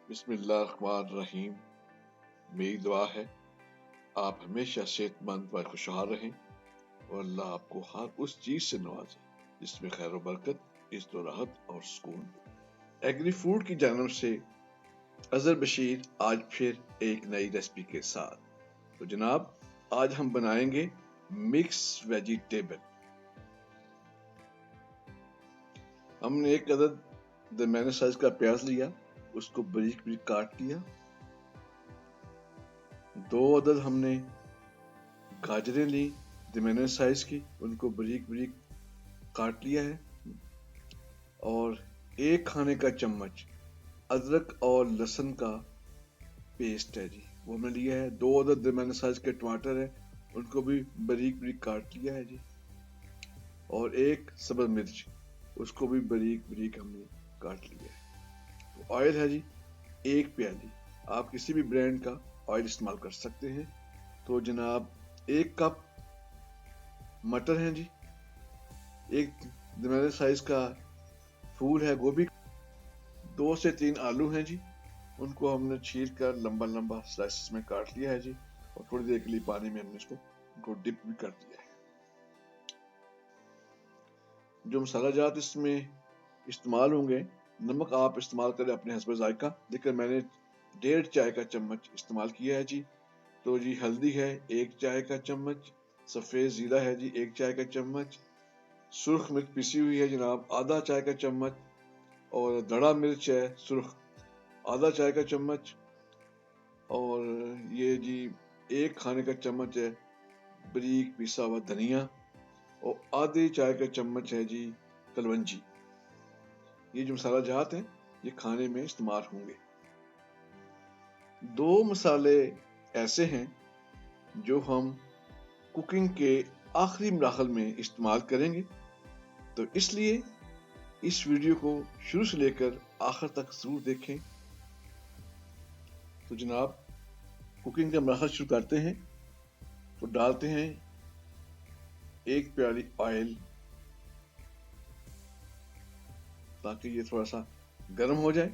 बिस्मिल्लाहिर्रहमानिर्रहीम। मेरी दुआ है आप हमेशा सेहतमंद व खुशहाल रहें और अल्लाह आपको हर उस चीज से नवाजे जिसमें खैर व बरकत, इज़्ज़त, राहत और सुकून। एग्री फूड की जानिब से अजहर बशीर आज फिर एक नई रेसिपी के साथ। तो जनाब, आज हम बनाएंगे मिक्स वेजिटेबल। हमने एक अदद दरमियाने साइज का प्याज लिया, उसको बारीक बारीक काट लिया। 2 अदद हमने गाजरें ली दरमियाने साइज की, उनको बारीक बारीक काट लिया है। और 1 खाने का चम्मच अदरक और लहसुन का पेस्ट है जी, वो हमने लिया है। 2 अदद दरमियाने साइज के टमाटर है, उनको भी बारीक बारीक काट लिया है जी। और 1 सब्ज मिर्च, उसको भी बारीक बारीक हमने काट लिया है। तो ऑयल है जी 1 प्याली, आप किसी भी ब्रांड का ऑयल इस्तेमाल कर सकते हैं। तो जनाब 1 कप मटर है जी, 1 दरमियाने साइज का फूल है गोभी, 2 से 3 आलू हैं जी, उनको हमने छील कर लंबा लंबा स्लाइसेस में काट लिया है जी। और थोड़ी देर के लिए पानी में हमने इसको डिप भी कर दिया है। जो मसाला जात इसमें इस्तेमाल होंगे, नमक आप इस्तेमाल करें अपने हस्ब जायका, लेकिन मैंने 1.5 चाय का चम्मच इस्तेमाल किया है जी। तो जी हल्दी है 1 चाय का चम्मच, सफ़ेद ज़ीरा है जी 1 चाय का चम्मच, सुर्ख मिर्च पिसी हुई है जनाब आधा चाय का चम्मच, और दड़ा मिर्च है सुर्ख आधा चाय का चम्मच, और ये जी 1 खाने का चम्मच है बारीक पिसा हुआ धनिया, और आधे चाय का चम्मच है जी कलवंजी। ये जो मसाला जात हैं ये खाने में इस्तेमाल होंगे। 2 मसाले ऐसे हैं जो हम कुकिंग के आखिरी मराहल में इस्तेमाल करेंगे, तो इसलिए इस वीडियो को शुरू से लेकर आखिर तक जरूर देखें। तो जनाब कुकिंग का मराहल शुरू करते हैं। तो डालते हैं 1 प्याली ऑयल, ताकि ये थोड़ा सा गर्म हो जाए।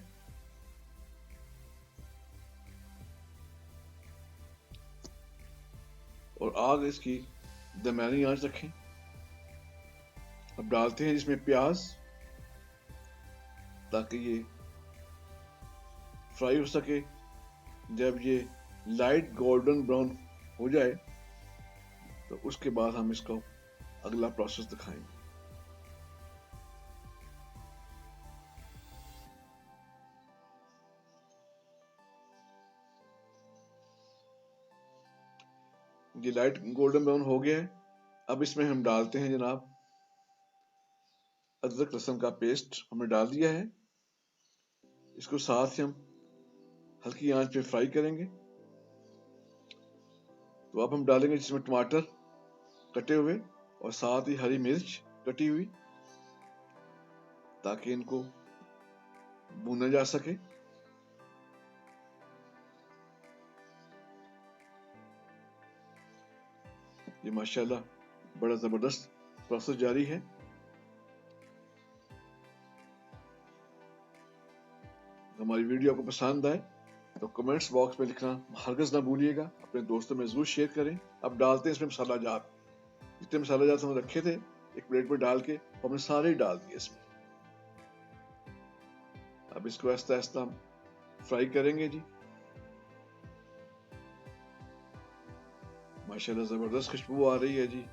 और आग इसकी दरमियानी आंच रखें। अब डालते हैं इसमें प्याज, ताकि ये फ्राई हो सके। जब ये लाइट गोल्डन ब्राउन हो जाए तो उसके बाद हम इसको अगला प्रोसेस दिखाएंगे। ये लाइट गोल्डन ब्राउन हो गया है। अब इसमें हम डालते हैं जनाब अदरक लहसुन का पेस्ट, हमने डाल दिया है। इसको साथ ही हम हल्की आंच पे फ्राई करेंगे। तो अब हम डालेंगे जिसमें टमाटर कटे हुए और साथ ही हरी मिर्च कटी हुई, ताकि इनको भूना जा सके। ये माशाल्लाह बड़ा जबरदस्त प्रोसेस जारी है। हमारी वीडियो आपको पसंद आए तो कमेंट्स बॉक्स में लिखना हरगिज़ ना भूलिएगा, अपने दोस्तों में जरूर शेयर करें। अब डालते हैं इसमें मसाला जात, जितने मसाला जात हमने रखे थे एक प्लेट में डाल के हमने सारे ही डाल दिए इसमें। अब इसको आहिस्ता आहिस्ता हम फ्राई करेंगे जी। माशाल्लाह जबरदस्त खुशबू आ रही है जी।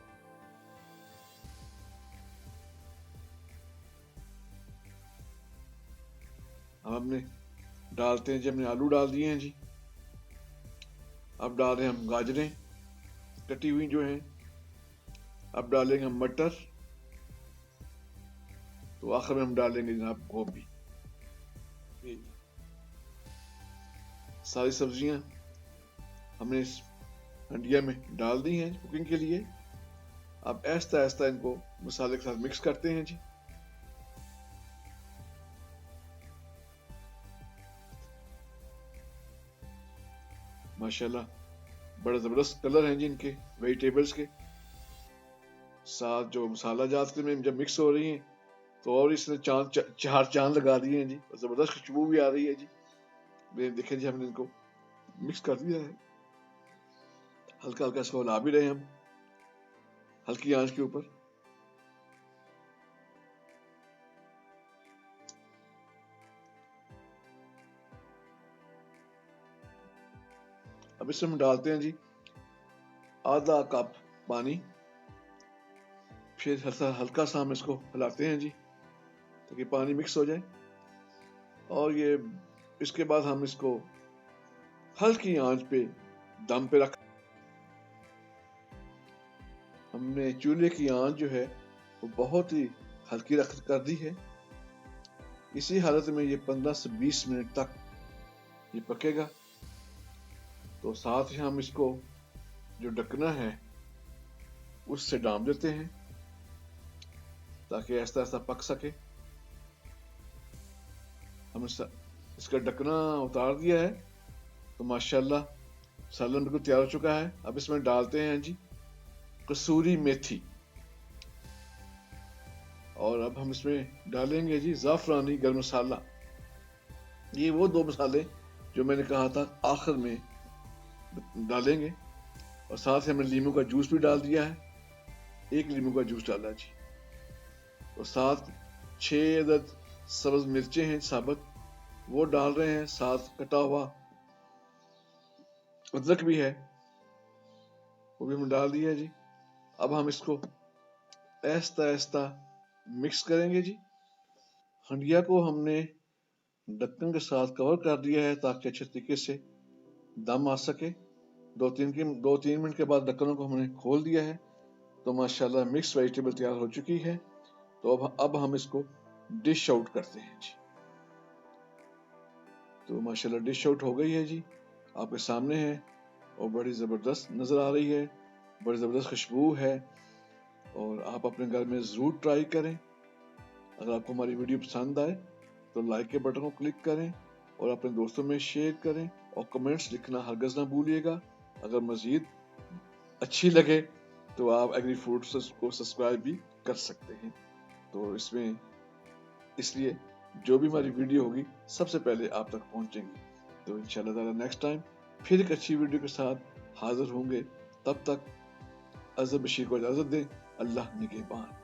अब हमने डालते हैं जी, हमने आलू डाल दिए हैं जी। अब डाल रहे हैं हम गाजरें कटी हुई जो हैं। अब डालेंगे हम मटर। तो आखिर में हम डालेंगे जनाब गोभी। सारी सब्जियां हमने इस हंडिया में डाल दी हैं कुकिंग के लिए। अब आहिस्ता आहिस्ता इनको मसाले के साथ मिक्स करते हैं जी। माशाल्लाह बड़ा जबरदस्त कलर हैं जी इनके वेजिटेबल्स के साथ। जो मसाला जात में जब मिक्स हो रही हैं तो और इसने चार चांद लगा दिए हैं जी, जबरदस्त खुशबू भी आ रही है जी। देखिए जी, हमने इनको मिक्स कर दिया है। हल्का हल्का इसको हिला भी रहे हैं हम, हल्की आंच के ऊपर। अब इसमें हम डालते हैं जी आधा कप पानी। फिर हल्का सा हम इसको हिलाते हैं जी, ताकि पानी मिक्स हो जाए। और ये इसके बाद हम इसको हल्की आंच पे दम पे रख। हमने चूल्हे की आंच जो है वो बहुत ही हल्की रख कर दी है। इसी हालत में ये 15 से 20 मिनट तक ये पकेगा। तो साथ ही हम इसको जो ढकना है उससे ढांप देते हैं, ताकि ऐसा ऐसा पक सके। हम इसका ढकना उतार दिया है, तो माशाल्लाह सालन बिल्कुल तैयार हो चुका है। अब इसमें डालते हैं जी कसूरी मेथी, और अब हम इसमें डालेंगे जी ज़ाफ़रानी गरम मसाला। ये वो 2 मसाले जो मैंने कहा था आखिर में डालेंगे। और साथ ही हमने लीमू का जूस भी डाल दिया है, 1 लीमू का जूस डाला जी। और साथ 6 अदद सब्ज मिर्चें हैं साबुत, वो डाल रहे हैं। साथ कटा हुआ अदरक भी है, वो भी हमने डाल दिया है जी। अब हम इसको ऐसा ऐसा मिक्स करेंगे जी। हंडिया को हमने ढक्कन के साथ कवर कर दिया है, ताकि अच्छे तरीके से दम आ सके। 2-3 मिनट के बाद ढक्कनों को हमने खोल दिया है, तो माशाल्लाह मिक्स वेजिटेबल तैयार हो चुकी है। तो अब हम इसको डिश आउट करते हैं जी। तो माशाल्लाह डिश आउट हो गई है जी, आपके सामने है, और बड़ी ज़बरदस्त नज़र आ रही है, बड़ी ज़बरदस्त खुशबू है। और आप अपने घर में ज़रूर ट्राई करें। अगर आपको हमारी वीडियो पसंद आए तो लाइक के बटन को क्लिक करें और अपने दोस्तों में शेयर करें, और कमेंट्स लिखना हरगज़ ना भूलिएगा। अगर मज़ीद अच्छी लगे तो आप एग्री फूड्स को सब्सक्राइब भी कर सकते हैं। तो इसलिए जो भी हमारी वीडियो होगी सबसे पहले आप तक पहुंचेंगी। तो इंशाल्लाह ताला नेक्स्ट टाइम फिर एक अच्छी वीडियो के साथ हाजिर होंगे। तब तक अज़हर बशीर को इजाज़त दें। अल्लाह निगहबान।